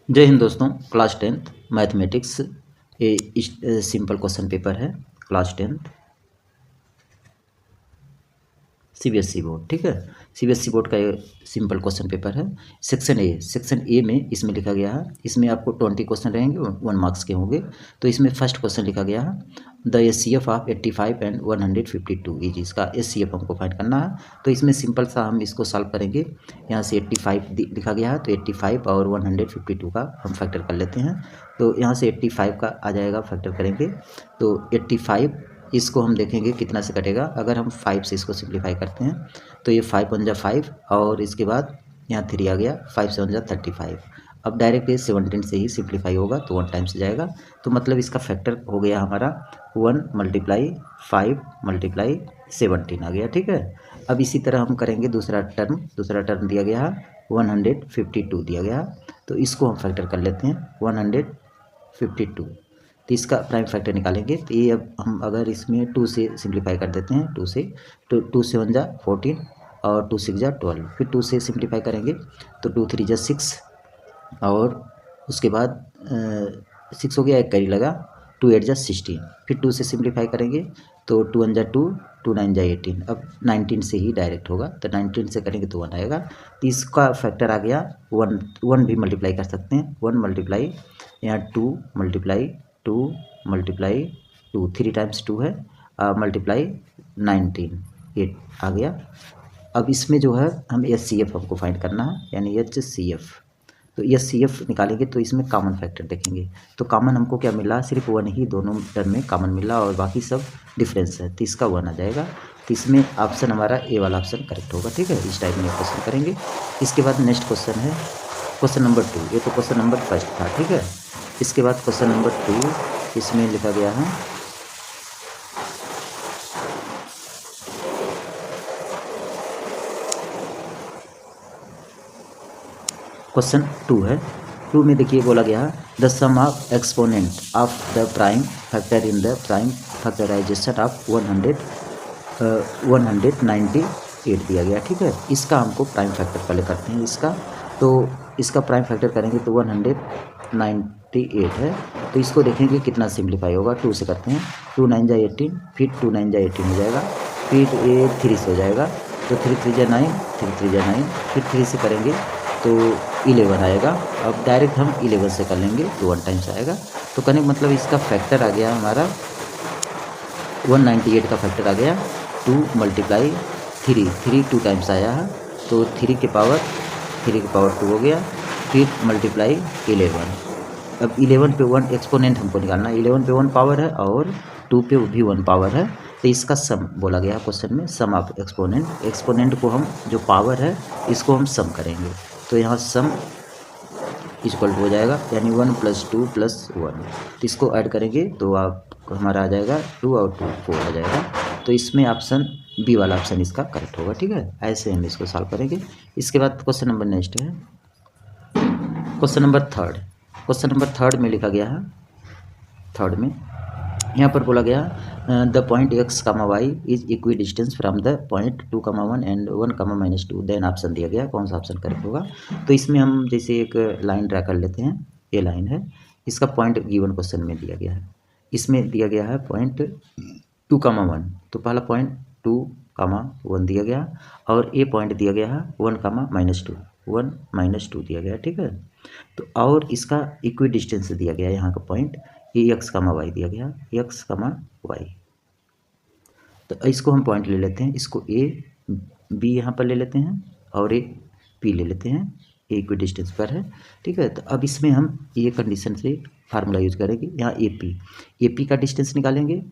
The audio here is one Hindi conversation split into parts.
जय हिंद दोस्तों। क्लास 10th मैथमेटिक्स ये सिंपल क्वेश्चन पेपर है। क्लास 10th सीबीएसई बोर्ड, ठीक है। सीबीएसई बोर्ड का ये सिंपल क्वेश्चन पेपर है। सेक्शन ए में इसमें लिखा गया है, इसमें आपको 20 क्वेश्चन रहेंगे, 1 मार्क्स के होंगे। तो इसमें फर्स्ट क्वेश्चन लिखा गया है द एचसीएफ ऑफ 85 एंड 152 ये इसका एचसीएफ हमको फाइंड करना है। तो इसमें सिंपल सा हम इसको सॉल्व करेंगे। यहाँ से 85 लिखा गया है, तो 85 और 152 का हम फैक्टर कर लेते हैं। तो यहाँ से 85 का आ जाएगा, फैक्टर करेंगे तो 85 इसको हम देखेंगे कितना से कटेगा। अगर हम 5 से इसको सिंप्लीफाई करते हैं तो ये 5 वन जा 5 और इसके बाद यहाँ 3 आ गया, 5 7 जा 35। अब डायरेक्ट ये 17 से ही सिंप्लीफाई होगा तो 1 टाइम से जाएगा। तो मतलब इसका फैक्टर हो गया हमारा 1 × 5 × 17 आ गया, ठीक है। अब इसी तरह हम करेंगे दूसरा टर्म दिया गया है 152 दिया गया, तो इसको हम फैक्टर कर लेते हैं 152। तो इसका प्राइम फैक्टर निकालेंगे तो ये अब हम अगर इसमें 2 से सिंप्लीफाई कर देते हैं, 2 से तो 2 से 1 जा 14 और 2 6 जा 12, फिर 2 से सिंप्लीफाई करेंगे तो 2 3 जा 6 और उसके बाद 6 हो गया, एक कैरी लगा, 2 8 जा 16, फिर 2 से सिंप्लीफाई करेंगे तो 2 1 जा 2, 2 9 जा 18। अब 19 से ही डायरेक्ट होगा, तो 19 से करेंगे तो 1 आएगा। तो इसका फैक्टर आ गया 1 भी मल्टीप्लाई कर सकते हैं, 1 मल्टीप्लाई यहाँ 2 मल्टीप्लाई 2 मल्टीप्लाई 2, 3 टाइम्स 2 है, मल्टीप्लाई 19 8 आ गया। अब इसमें जो है हम एचसीएफ हमको फाइंड करना है, यानी एचसीएफ। तो एचसीएफ निकालेंगे तो इसमें कॉमन फैक्टर देखेंगे, तो कॉमन हमको क्या मिला, सिर्फ 1 ही दोनों टर्म में कॉमन मिला और बाकी सब डिफरेंस है, तो इसका 1 आ जाएगा। तो इसमें ऑप्शन हमारा ए वाला ऑप्शन करेक्ट होगा, ठीक है। इस टाइप में क्वेश्चन करेंगे। इसके बाद नेक्स्ट क्वेश्चन है क्वेश्चन नंबर 2। ये तो क्वेश्चन नंबर फर्स्ट था, ठीक है। इसके बाद क्वेश्चन नंबर 2 इसमें लिखा गया है क्वेश्चन 2 है। 2 में देखिए बोला गया है the sum of exponent of the prime factor in the prime factorization of 198 दिया गया, ठीक है। इसका हमको प्राइम फैक्टर पहले करते हैं इसका। तो इसका प्राइम फैक्टर करेंगे तो 198 है। तो इसको देखेंगे कितना सिंप्लीफाई होगा। 2 से करते हैं, 2 9 जा 18, फिर 2 9 जा 18 हो जाएगा, फिर ये 3 से हो जाएगा, तो 3 3 जा 9, 3 3 जा 9, फिर 3 से करेंगे तो 11 आएगा। अब डायरेक्ट हम 11 से कर लेंगे तो 1 टाइम्स आएगा। तो कहने का मतलब इसका फैक्टर आ गया हमारा 198 का फैक्टर आ गया 2 × 3 2 टाइम्स आया है, तो 3 के पावर 2 हो गया, फिर मल्टीप्लाई 11। अब 11 पे 1 एक्सपोनेंट हमको निकालना है, 11 पे 1 पावर है और 2 पे भी 1 पावर है। तो इसका सम बोला गया क्वेश्चन में, सम ऑफ एक्सपोनेंट को हम जो पावर है इसको हम सम करेंगे। तो यहाँ सम इक्वल हो जाएगा, यानी 1 + 2 + 1। तो इसको ऐड करेंगे तो आप हमारा आ जाएगा 2 और 2 4 आ जाएगा। तो इसमें ऑप्शन बी वाला ऑप्शन इसका करेक्ट होगा, ठीक है। ऐसे हम इसको सॉल्व करेंगे। इसके बाद क्वेश्चन नंबर नेक्स्ट है क्वेश्चन नंबर 3। क्वेश्चन नंबर 3 में लिखा गया है, 3 में यहाँ पर बोला गया the point x, y is equidistance from the point 2, 1 and 1, -2। Then option दिया गया, कौन सा ऑप्शन करेक्ट होगा। तो इसमें हम जैसे एक लाइन ड्रा कर लेते हैं, ये लाइन है, इसका पॉइंट गिवन क्वेश्चन में दिया गया है। इसमें दिया गया है पॉइंट 2, 1, तो पहला पॉइंट 2, 1 दिया गया और ये पॉइंट दिया गया है 1, -2 दिया गया, ठीक है। तो और इसका इक्वी डिस्टेंस दिया गया है यहाँ का पॉइंट, ये x, y दिया गया, x, y। तो इसको हम पॉइंट ले लेते हैं, इसको a b यहाँ पर ले लेते हैं और ए p ले लेते हैं, ए इक्वी डिस्टेंस पर है, ठीक है। तो अब इसमें हम ये कंडीशन से फार्मूला यूज करेंगे, यहाँ ए पी का डिस्टेंस निकालेंगे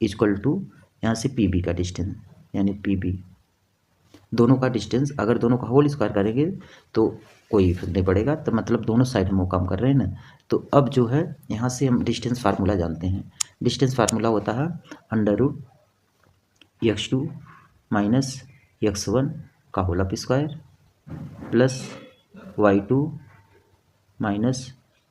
इक्वल टू यहाँ से पी बी का डिस्टेंस, यानी पी बी दोनों का डिस्टेंस, अगर दोनों का होल स्क्वायर करेंगे तो कोई इफेक्ट नहीं पड़ेगा, तो मतलब दोनों साइड हम वो काम कर रहे हैं ना। तो अब जो है यहाँ से हम डिस्टेंस फार्मूला जानते हैं। डिस्टेंस फार्मूला होता है √x2 - x1 का whole of square plus y2 -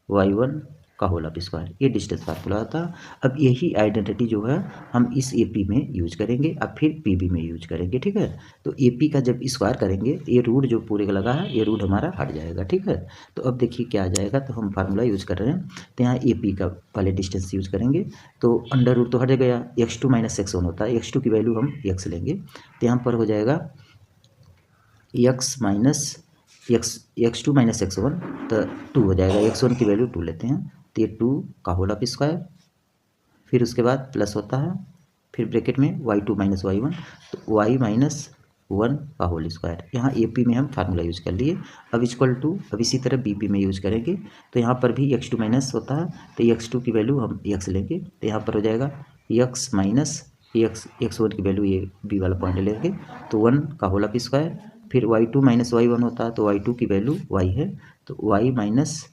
y1 का होल ऑफ स्क्वायर, ये डिस्टेंस फार्मूला होता है। अब यही आइडेंटिटी जो है हम इस AP में यूज करेंगे, अब फिर PB में यूज करेंगे, ठीक है। तो AP का जब स्क्वायर करेंगे ये रूट जो पूरे का लगा है ये रूट हमारा हट जाएगा, ठीक है। तो अब देखिए क्या आ जाएगा, तो हम फार्मूला यूज कर रहे हैं तो यहाँ AP का पहले डिस्टेंस यूज करेंगे, तो अंडर रूट तो हट गया, x2 - x1 होता है, x2 की वैल्यू हम x लेंगे तो यहाँ पर हो जाएगा x2 - x1 तो 2 हो जाएगा, x1 की वैल्यू 2 लेते हैं तो ये 2 का होल ऑफ स्क्वायर, फिर उसके बाद प्लस होता है, फिर ब्रैकेट में y2 - y1 तो y - 1 का होल स्क्वायर। यहाँ AP में हम फार्मूला यूज कर लिए। अब इक्वल टू, अब इसी तरह BP में यूज करेंगे तो यहाँ पर भी x2 माइनस होता है तो x2 की वैल्यू हम x लेंगे तो यहाँ पर हो जाएगा x माइनस x1 की वैल्यू ये B वाला पॉइंट लेंगे तो 1 का होल ऑफ स्क्वायर, फिर y2 - y1 होता है तो y2 की वैल्यू y है तो y माइनस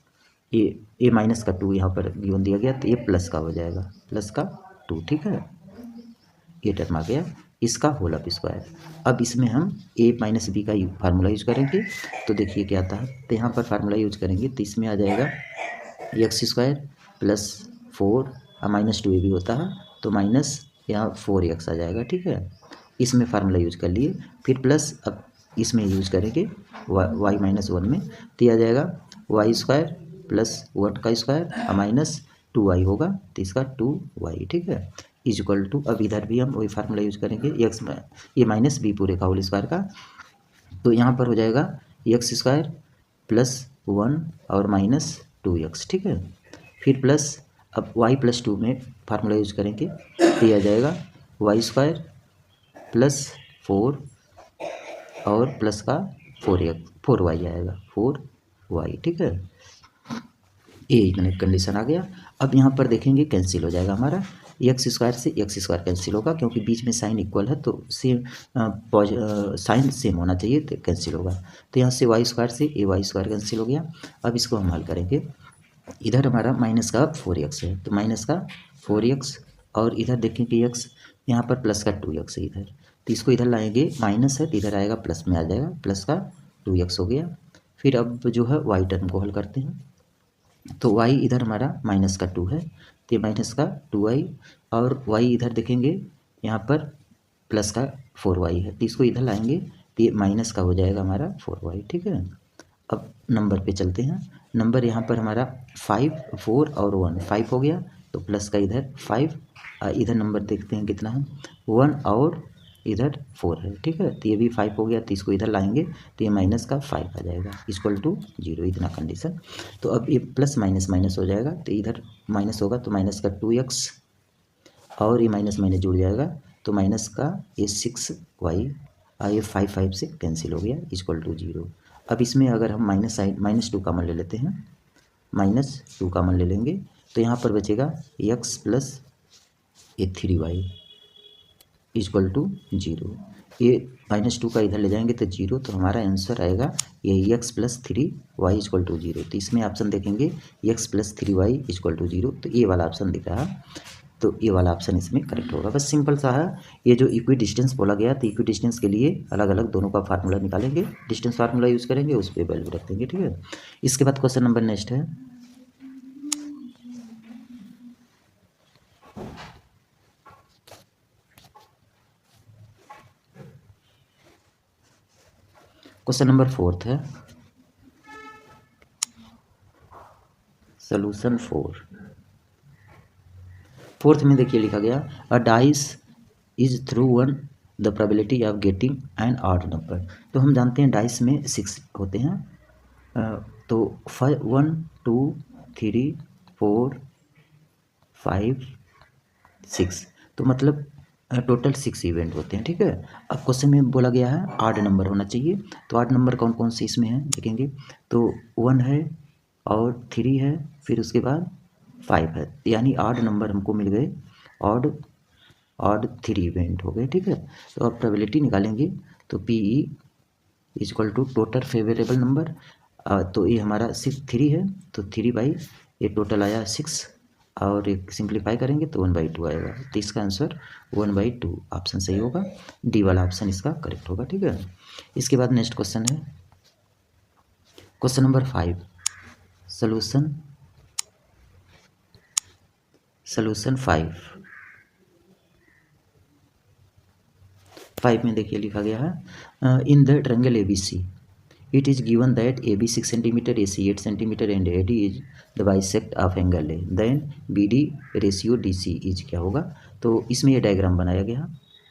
ये माइनस का 2 यहाँ पर गिवन दिया गया तो ये प्लस का हो जाएगा, प्लस का 2, ठीक है। ये टर्म आ गया इसका होल ऑफ स्क्वायर। अब इसमें हम a - b का फार्मूला यूज करेंगे तो देखिए क्या आता है, तो यहाँ पर फार्मूला यूज करेंगे तो इसमें आ जाएगा x² प्लस 4 -2ab होता है तो माइनस यहाँ 4x आ जाएगा, ठीक है। इसमें फार्मूला यूज कर लिए, फिर प्लस अब इसमें यूज करेंगे y - 1 में तो आ जाएगा y² प्लस 1 का स्क्वायर माइनस 2y होगा तो इसका 2y, ठीक है, इक्वल टू, अब इधर भी हम वही फार्मूला यूज करेंगे x में ये माइनस b पूरे का होल स्क्वायर का, तो यहाँ पर हो जाएगा x² प्लस 1 और माइनस 2x, ठीक है। फिर प्लस अब y + 2 में फार्मूला यूज करेंगे तो ये आ जाएगा y² प्लस 4 और प्लस का 4y आएगा, 4y, ठीक है। ये इतने कंडीशन आ गया। अब यहाँ पर देखेंगे कैंसिल हो जाएगा हमारा, x² से x² कैंसिल होगा क्योंकि बीच में साइन इक्वल है तो सेम साइन सेम होना चाहिए तो कैंसिल होगा। तो यहाँ से y² से ay² कैंसिल हो गया। अब इसको हम हल करेंगे, इधर हमारा माइनस का 4x है तो माइनस का 4x और इधर देखेंगे x, यहाँ पर प्लस का 2x है इधर, तो इसको इधर लाएंगे, माइनस है तो इधर आएगा प्लस में आ जाएगा, प्लस का 2x हो गया। फिर अब जो है y टर्म को हल करते हैं तो y इधर हमारा माइनस का 2 है तो ये माइनस का 2y और y इधर देखेंगे यहाँ पर प्लस का 4y है तो इसको इधर लाएंगे तो ये माइनस का हो जाएगा हमारा 4y, ठीक है। अब नंबर पे चलते हैं, नंबर यहाँ पर हमारा 5, 4 और 1, 5 हो गया तो प्लस का इधर 5, इधर नंबर देखते हैं कितना है 1 और इधर 4 है, ठीक है, तो ये भी 5 हो गया तो इसको इधर लाएंगे तो ये माइनस का 5 आ जाएगा इक्वल टू 0, इतना कंडीशन। तो अब ये प्लस माइनस माइनस हो जाएगा तो इधर माइनस होगा तो माइनस का 2x और ये माइनस माइनस जुड़ जाएगा तो माइनस का ये 6y, ये 5 से कैंसिल हो गया इक्वल टू 0। अब इसमें अगर हम -2 कॉमन ले लेते हैं, -2 कॉमन ले लेंगे तो यहाँ पर बचेगा x प्लस ये 3y इक्वल टू 0। ये -2 का इधर ले जाएंगे तो 0, तो हमारा आंसर आएगा ये x plus 3y equal to 0। तो इसमें ऑप्शन देखेंगे x plus 3y equal to 0, तो ये वाला ऑप्शन दिख रहा है, तो ये वाला ऑप्शन इसमें करेक्ट होगा। बस सिंपल सा है। ये जो इक्वी डिस्टेंस बोला गया तो इक्वी डिस्टेंस के लिए अलग अलग दोनों का फार्मूला निकालेंगे, डिस्टेंस फार्मूला यूज़ करेंगे, उस पर वैल्यू रख देंगे, ठीक है। इसके बाद क्वेश्चन नंबर नेक्स्ट है, क्वेश्चन नंबर 4 है, सोल्यूशन 4 में देखिए लिखा गया अ dice is through one the probability of getting an odd number. तो हम जानते हैं डाइस में 6 होते हैं, तो 1 2 3 4 5 6, तो मतलब टोटल 6 इवेंट होते हैं, ठीक है। अब क्वेश्चन में बोला गया है ऑड नंबर होना चाहिए, तो ऑड नंबर कौन कौन से इसमें है देखेंगे, तो 1 है और 3 है, फिर उसके बाद 5 है, यानी ऑड नंबर हमको मिल गए, ऑड 3 इवेंट हो गए, ठीक है। तो अब प्रोबेबिलिटी निकालेंगे तो PE equal to total favourable number, तो ये हमारा 3 है तो 3 ये टोटल आया 6 और एक सिंप्लीफाई करेंगे तो 1/2 आएगा, तो इसका आंसर 1/2 ऑप्शन सही होगा, डी वाला ऑप्शन इसका करेक्ट होगा, ठीक है। इसके बाद नेक्स्ट क्वेश्चन है क्वेश्चन नंबर 5, सोल्यूशन सोल्यूशन 5 में देखिए लिखा गया है in the triangle ABC it is given that AB 6 centimeter, AC 8 centimeter and AD is the bisect of angle A, then BD ratio DC is क्या होगा। तो इसमें ये डायग्राम बनाया गया,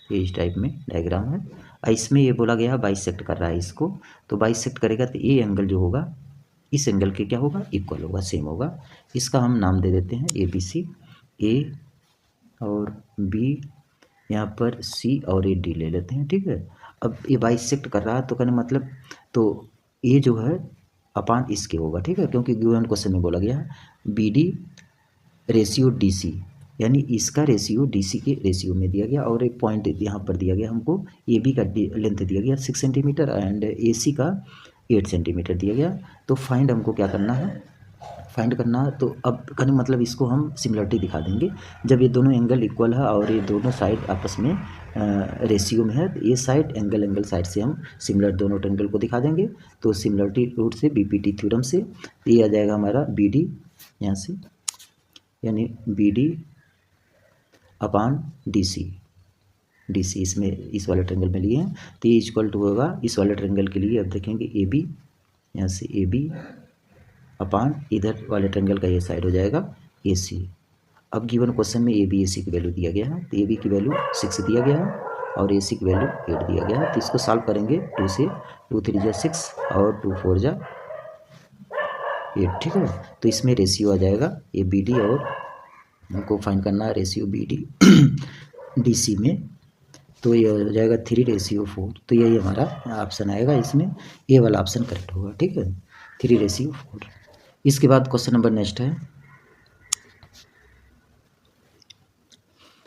ये इस टाइप में डायग्राम है। इसमें ये बोला गया बाइसेक्ट कर रहा है इसको, तो बाइसेक्ट करेगा तो ये एंगल जो होगा इस एंगल के क्या होगा, इक्वल होगा, सेम होगा। इसका हम नाम दे देते हैं ABC, A और B, यहाँ पर C और ये D ले लेते हैं, ठीक है। अब ये बाइसेक्ट कर रहा है तो कहने मतलब तो ये जो है अपान इसके होगा, ठीक है, क्योंकि गिवन क्वेश्चन में बोला गया है BD रेशियो DC, यानी इसका रेशियो DC के रेशियो में दिया गया, और एक पॉइंट यहाँ पर दिया गया हमको AB का लेंथ दिया गया 6 सेंटीमीटर एंड AC का 8 सेंटीमीटर दिया गया। तो फाइंड हमको क्या करना है, फाइंड करना। तो अब कहने मतलब इसको हम सिमिलरिटी दिखा देंगे, जब ये दोनों एंगल इक्वल है और ये दोनों साइड आपस में रेशियो में है, तो ये साइड एंगल साइड से हम सिमिलर दोनों ट्रायंगल को दिखा देंगे। तो सिमिलरिटी रूट से BPT थ्योरम से ये आ जाएगा हमारा BD यहाँ से, यानी BD अपान DC इसमें इस वाले ट्रायंगल में लिए हैं, तो ये इक्वल टू होगा इस वाले ट्रायंगल के लिए। अब देखेंगे AB, यहाँ से AB अपान इधर वाले ट्रायंगल का ये साइड हो जाएगा AC। अब गिवन क्वेश्चन में AB AC की वैल्यू दिया गया है, तो AB की वैल्यू 6 दिया गया है और AC की वैल्यू 8 दिया गया है। तो इसको सॉल्व करेंगे 2 से, 2 3 जा 6 और 2 4 जा 8, ठीक है। तो इसमें रेशियो आ जाएगा ये BD, और हमको फाइंड करना है रेशियो BD DC में, तो ये हो जाएगा 3:4। तो यही हमारा ऑप्शन आएगा, इसमें ए वाला ऑप्शन करेक्ट होगा, ठीक है, 3:4। इसके बाद क्वेश्चन नंबर नेक्स्ट है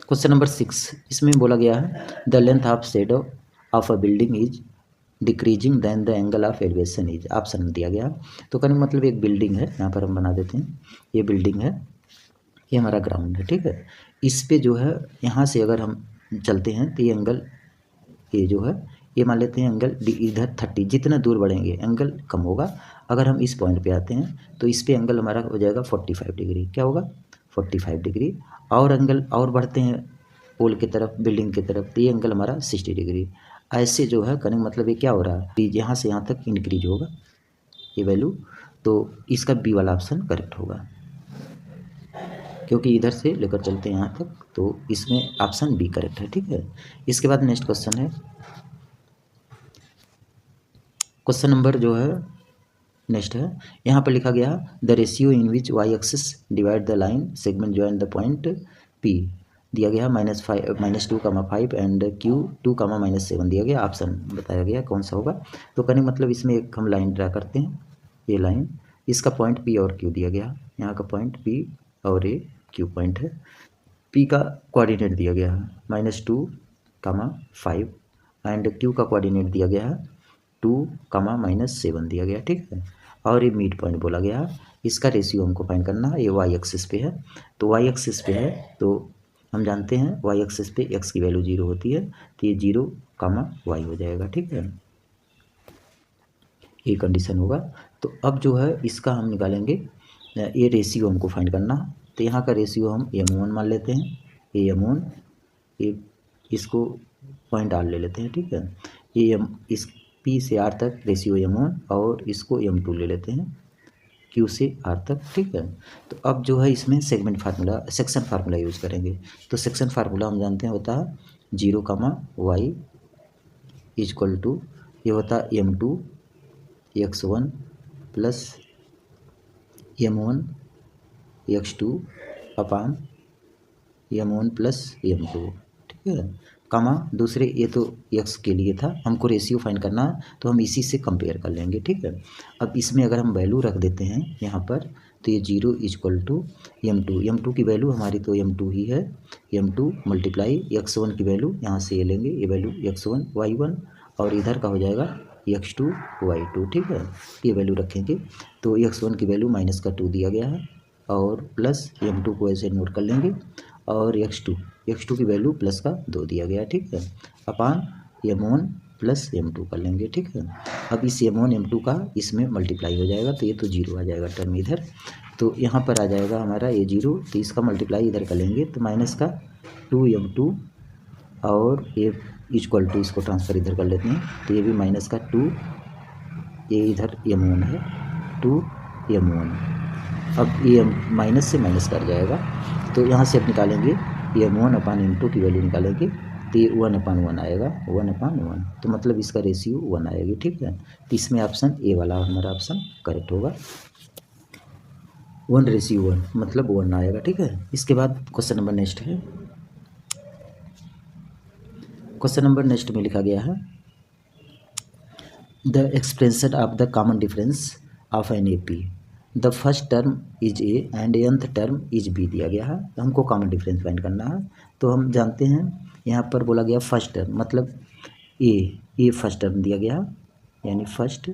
क्वेश्चन नंबर 6। इसमें बोला गया है the length of shadow of a building is decreasing then the angle of elevation is, option दिया गया। तो कहने मतलब एक बिल्डिंग है, यहाँ पर हम बना देते हैं, ये बिल्डिंग है, ये हमारा ग्राउंड है, ठीक है। इस पे जो है यहाँ से अगर हम चलते हैं तो ये एंगल, ये जो है ये मान लेते हैं एंगल इधर 30, जितना दूर बढ़ेंगे एंगल कम होगा। अगर हम इस पॉइंट पे आते हैं तो इस पे एंगल हमारा हो जाएगा 45 डिग्री, क्या होगा 45 डिग्री, और एंगल और बढ़ते हैं पोल की तरफ, बिल्डिंग की तरफ, तो ये एंगल हमारा 60 डिग्री। ऐसे जो है करने मतलब ये क्या हो रहा है, यहाँ से यहाँ तक इंक्रीज होगा ये वैल्यू, तो इसका बी वाला ऑप्शन करेक्ट होगा, क्योंकि इधर से लेकर चलते हैं यहाँ तक, तो इसमें ऑप्शन बी करेक्ट है, ठीक है। इसके बाद नेक्स्ट क्वेश्चन है क्वेश्चन नंबर जो है नेक्स्ट है, यहाँ पर लिखा गया the ratio in which y axis divide the line segment join the point P दिया गया -2,5 एंड Q2,-7 दिया गया। ऑप्शन बताया गया कौन सा होगा। तो कहने मतलब इसमें एक हम लाइन ड्रा करते हैं, ये लाइन, इसका पॉइंट P और Q दिया गया, यहाँ का पॉइंट P और ये Q पॉइंट है। P का कोऑर्डिनेट दिया गया है -2,5 एंड Q का कोऑर्डिनेट दिया गया है 2,-7 दिया गया, ठीक है। और ये मिड पॉइंट बोला गया, इसका रेशियो हमको फाइंड करना है। ये y एक्सिस पे है, तो y एक्सिस पे है तो हम जानते हैं y एक्सिस पे x की वैल्यू 0 होती है, तो ये 0,y हो जाएगा, ठीक है, ये कंडीशन होगा। तो अब जो है इसका हम निकालेंगे, ये रेशियो हमको फाइंड करना। तो यहाँ का रेशियो हम m1 मान लेते हैं, ये m1, ये इसको पॉइंट r ले लेते हैं, ठीक है। ये इस P से R तक रेशियो m1 और इसको m2 ले लेते हैं Q से R तक, ठीक है। तो अब जो है इसमें सेक्शन फार्मूला यूज़ करेंगे। तो सेक्शन फार्मूला हम जानते हैं होता है 0,y इक्वल टू, ये होता है m2 x1 plus m1 x2 अपान m1 प्लस m2, ठीक है, कामा दूसरे, ये तो x के लिए था, हमको रेशियो फाइंड करना है तो हम इसी से कंपेयर कर लेंगे, ठीक है। अब इसमें अगर हम वैल्यू रख देते हैं यहाँ पर, तो ये 0 इक्वल टू m2 की वैल्यू हमारी तो m2 ही है, m2 मल्टीप्लाई x1 की वैल्यू यहाँ से ये लेंगे, ये वैल्यू x1 y1 और इधर का हो जाएगा x2 y2, ठीक है। ये वैल्यू रखेंगे तो x1 की वैल्यू -2 दिया गया है और प्लस m2 को ऐसे नोट कर लेंगे, और x2 की वैल्यू +2 दिया गया, ठीक है, अपान m1 प्लस m2 कर लेंगे, ठीक है। अब इस m1 m2 का इसमें मल्टीप्लाई हो जाएगा तो ये तो जीरो आ जाएगा टर्म इधर, तो यहाँ पर आ जाएगा हमारा ये जीरो, तो इसका मल्टीप्लाई इधर कर लेंगे तो माइनस का 2m2 और ये इक्वल टू, इसको ट्रांसफ़र इधर कर लेते हैं तो ये भी माइनस का 2, ये इधर m1 है 2m1। अब ये माइनस से माइनस कर जाएगा तो यहाँ से अब निकालेंगे m1 अपान m2 की वैल्यू निकालेंगे तो ये 1/1 आएगा, 1/1, तो मतलब इसका रेशियो 1 आएगी, ठीक है। तो इसमें ऑप्शन ए वाला हमारा ऑप्शन करेक्ट होगा, 1:1 मतलब 1 आएगा, ठीक है। इसके बाद क्वेश्चन नंबर नेक्स्ट है, क्वेश्चन नंबर नेक्स्ट में लिखा गया है the expression of the common difference of an A P, the first term is A and nth term is B दिया गया है, तो हमको कॉमन डिफरेंस फाइंड करना है। तो हम जानते हैं यहाँ पर बोला गया फर्स्ट टर्म मतलब ए फर्स्ट टर्म दिया गया, यानी फर्स्ट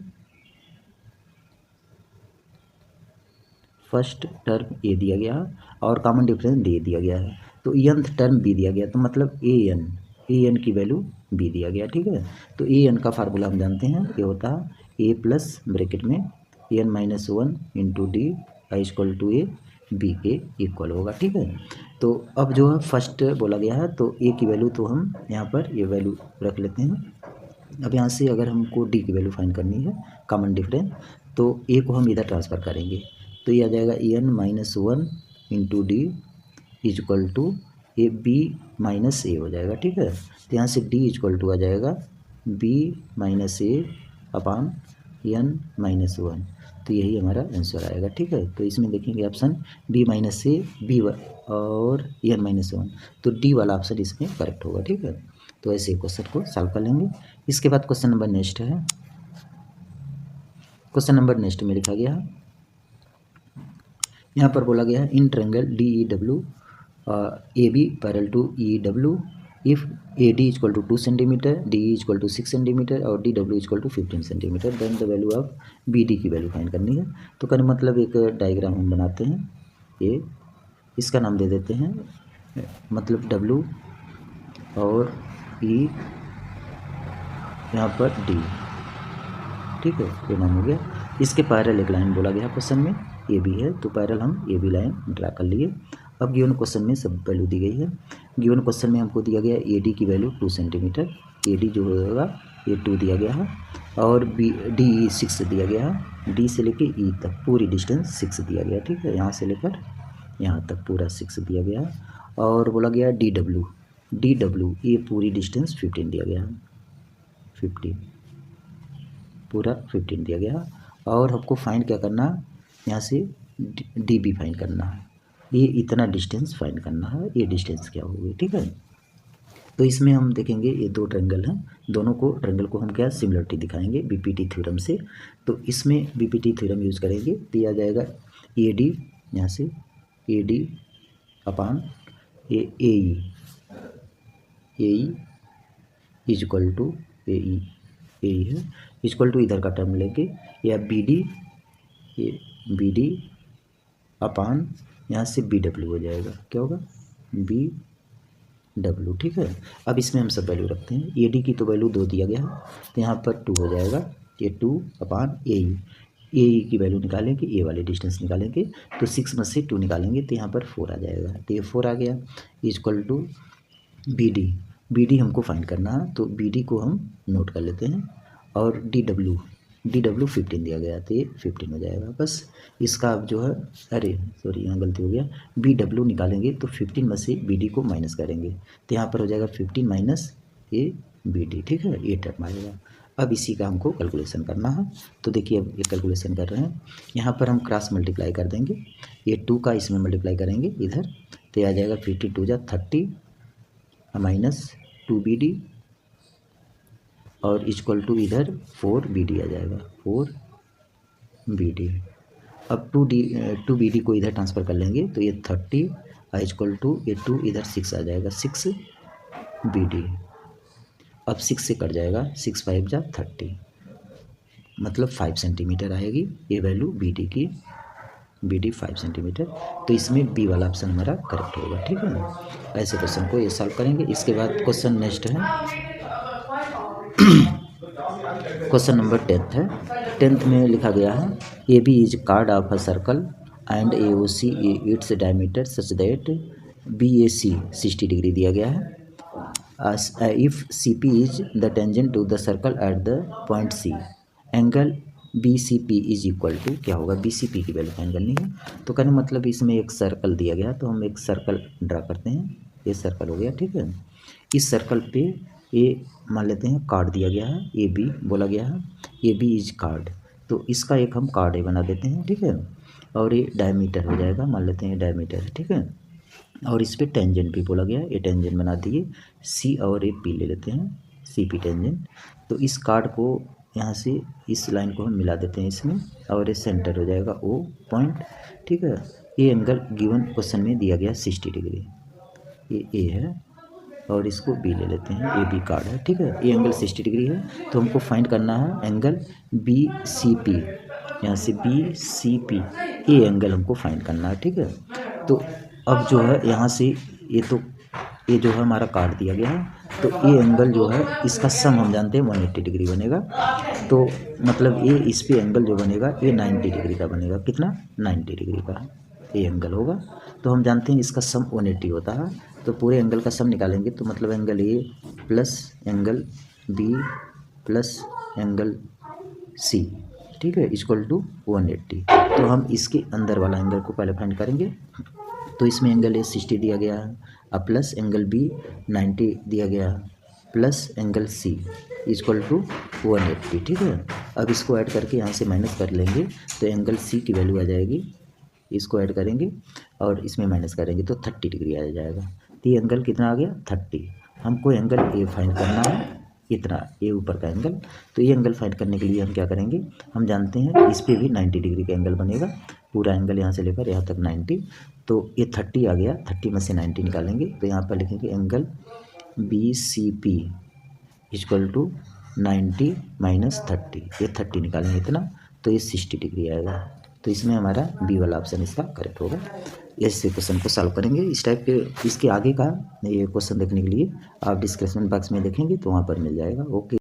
टर्म ए दिया गया और कॉमन डिफरेंस डी दिया गया है। तो nth टर्म बी दिया गया, तो मतलब ए एन की वैल्यू बी दिया गया, ठीक है। तो ए एन का फार्मूला हम जानते हैं, ये होता है ए प्लस ब्रैकेट में n-1 into D equal to A B के इक्वल होगा, ठीक है। तो अब जो है फर्स्ट बोला गया है तो ए की वैल्यू तो हम यहाँ पर ये वैल्यू रख लेते हैं। अब यहाँ से अगर हमको डी की वैल्यू फाइंड करनी है कॉमन डिफरेंस, तो ए को हम इधर ट्रांसफ़र करेंगे तो ये आ जाएगा n-1 into D equal to A B minus A हो जाएगा, ठीक है। तो यहाँ से डी इक्वल टू आ जाएगा बी माइनस ए अपान n-1, तो यही हमारा आंसर आएगा, ठीक है। तो इसमें देखेंगे option B minus A B और n-1, तो डी वाला ऑप्शन इसमें करेक्ट होगा, ठीक है। तो ऐसे क्वेश्चन को सॉल्व कर लेंगे। इसके बाद क्वेश्चन नंबर नेक्स्ट है, क्वेश्चन नंबर नेक्स्ट में लिखा गया है, यहाँ पर बोला गया है in triangle D E W A B parallel to E W if A D equal to 2 centimetre, D E equal to 6 centimetre और D W equal to 15 centimetre, then the value of B D की वैल्यू फाइंड करनी है। तो कहने मतलब एक डायग्राम हम बनाते हैं, ये इसका नाम दे देते हैं मतलब डब्ल्यू और ई यहाँ पर डी, ठीक है, ये नाम हो गया। इसके पैरेलल एक लाइन बोला गया क्वेश्चन में ए बी है, तो पैरेलल हम ए बी लाइन ड्रा कर लिए। अब गिवन क्वेश्चन में सब वैल्यू दी गई है। गिवन क्वेश्चन में हमको दिया गया ए डी की वैल्यू 2 सेंटीमीटर, ए डी जो होगा ये 2 दिया गया है और बी डी ई 6 दिया गया है, डी से लेके ई तक पूरी डिस्टेंस 6 दिया गया, ठीक है, यहाँ से लेकर यहाँ तक पूरा 6 दिया गया है। और बोला गया डी डब्ल्यू ये पूरी डिस्टेंस 15 दिया गया है, 15 पूरा 15 दिया गया। और हमको फाइंड क्या करना है, यहाँ से डी बी फाइंड करना है, ये इतना डिस्टेंस फाइंड करना है, ये डिस्टेंस क्या होगी, ठीक है। तो इसमें हम देखेंगे ये दो ट्रायंगल हैं, दोनों को ट्रायंगल को हम क्या सिमिलरिटी दिखाएंगे बीपीटी थ्योरम से। तो इसमें बीपीटी थ्योरम यूज़ करेंगे तो ये आ जाएगा ए डी, यहाँ से A D upon A E equal to A E है इक्वल टू इधर का टर्म लेके या बी डी अपान यहाँ से बी डब्ल्यू हो जाएगा, क्या होगा बी डब्ल्यू, ठीक है। अब इसमें हम सब वैल्यू रखते हैं, ए डी की तो वैल्यू 2 दिया गया है तो यहाँ पर 2 हो जाएगा, ये 2 अपान ए ई की वैल्यू निकालेंगे, ए वाले डिस्टेंस निकालेंगे तो 6 में से 2 निकालेंगे तो यहाँ पर 4 आ जाएगा, तो ये 4 आ गया इक्वल टू बी डी हमको फाइंड करना है तो बी डी को हम नोट कर लेते हैं और डी डब्ल्यू 15 दिया गया तो ये 15 हो जाएगा। बस इसका अब जो है अरे सॉरी यहाँ गलती हो गया, बी डब्ल्यू निकालेंगे तो 15 में से बी डी को माइनस करेंगे तो यहाँ पर हो जाएगा 15 माइनस ए बी डी, ठीक है, ये टर्म आएगा। अब इसी का हमको कैलकुलेशन करना है तो देखिए अब ये कैलकुलेशन कर रहे हैं, यहाँ पर हम क्रॉस मल्टीप्लाई कर देंगे, ये 2 का इसमें मल्टीप्लाई करेंगे इधर तो ये आ जाएगा 50 2 जा 30 माइनस 2 बी डी और इक्वल टू इधर 4 बी डी आ जाएगा, 4 बी डी। अब 2 बी डी को इधर ट्रांसफ़र कर लेंगे तो ये 30 इक्वल टू ये 2 इधर 6 आ जाएगा, 6 बी डी। अब 6 से कट जाएगा, 6 5 जा 30 मतलब 5 सेंटीमीटर आएगी ये वैल्यू बी डी की, बी डी 5 सेंटीमीटर। तो इसमें बी वाला ऑप्शन हमारा करेक्ट होगा, ठीक है ना। ऐसे क्वेश्चन को ये सॉल्व करेंगे। इसके बाद क्वेश्चन नेक्स्ट है क्वेश्चन नंबर 10th है। 10th में लिखा गया है A B is chord of a circle and A O C its diameter such that B A C 60 degree दिया गया है। If C P is the tangent to the circle at the point C, angle B C P is equal to क्या होगा, बी सी पी की वैल्यू फाइंड करनी है। तो कहने मतलब इसमें एक सर्कल दिया गया, तो हम एक सर्कल ड्रा करते हैं। ये सर्कल हो गया, ठीक है। इस सर्कल पे ए मान लेते हैं कार्ड दिया गया है, ए बी बोला गया है, ए बी इज कार्ड, तो इसका एक हम कार्ड ए बना देते हैं, ठीक है। और ये डायमीटर हो जाएगा, मान लेते हैं डायमीटर, ठीक है। और इस पे टेंजेंट भी बोला गया है, ये टेंजेंट बना दिए, सी और ए पी ले लेते हैं, सी पी टेंजेंट। तो इस कार्ड को यहाँ से इस लाइन को हम मिला देते हैं इसमें, और ये सेंटर हो जाएगा ओ पॉइंट, ठीक है। ये एंगल गिवन क्वेश्चन में दिया गया 60 डिग्री, ये ए है और इसको बी ले लेते हैं, ए बी कार्ड है, ठीक है। ये एंगल 60 डिग्री है, तो हमको फाइंड करना है एंगल बी सी पी, यहाँ से बी सी पी ये एंगल हमको फाइंड करना है, ठीक है। तो अब जो है यहाँ से ये जो है हमारा कार्ड दिया गया है, तो ये एंगल जो है इसका सम हम जानते हैं 180 डिग्री बनेगा। तो मतलब ये इस पे एंगल जो बनेगा ये 90 डिग्री का बनेगा, कितना 90 डिग्री का ये एंगल होगा। तो हम जानते हैं इसका सम 180 होता है, तो पूरे एंगल का सम निकालेंगे तो मतलब angle A plus angle B plus angle C, ठीक है, इक्वल टू 180। तो हम इसके अंदर वाला एंगल को पहले फाइंड करेंगे। तो इसमें एंगल ए 60 दिया गया है, अब प्लस एंगल बी 90 दिया गया है, plus angle C equal to 180, ठीक है। अब इसको ऐड करके यहाँ से माइनस कर लेंगे तो एंगल सी की वैल्यू आ जाएगी, इसको ऐड करेंगे और इसमें माइनस करेंगे तो 30 डिग्री आ जाएगा। तो ये एंगल कितना आ गया 30। हमको एंगल ए फाइंड करना है, इतना ए ऊपर का एंगल। तो ये एंगल फाइंड करने के लिए हम क्या करेंगे, हम जानते हैं इस पे भी 90 डिग्री का एंगल बनेगा, पूरा एंगल यहाँ से लेकर यहाँ तक 90। तो ये 30 आ गया, 30 में से 90 निकालेंगे तो यहाँ पर लिखेंगे angle B C P equal to 90 minus 30, ये 30 निकालेंगे इतना, तो ये 60 डिग्री आएगा। तो इसमें हमारा बी वाला ऑप्शन इसका करेक्ट होगा। ऐसे क्वेश्चन को सॉल्व करेंगे इस टाइप के। इसके आगे का ये क्वेश्चन देखने के लिए आप डिस्क्रिप्शन बॉक्स में देखेंगे तो वहाँ पर मिल जाएगा। ओके।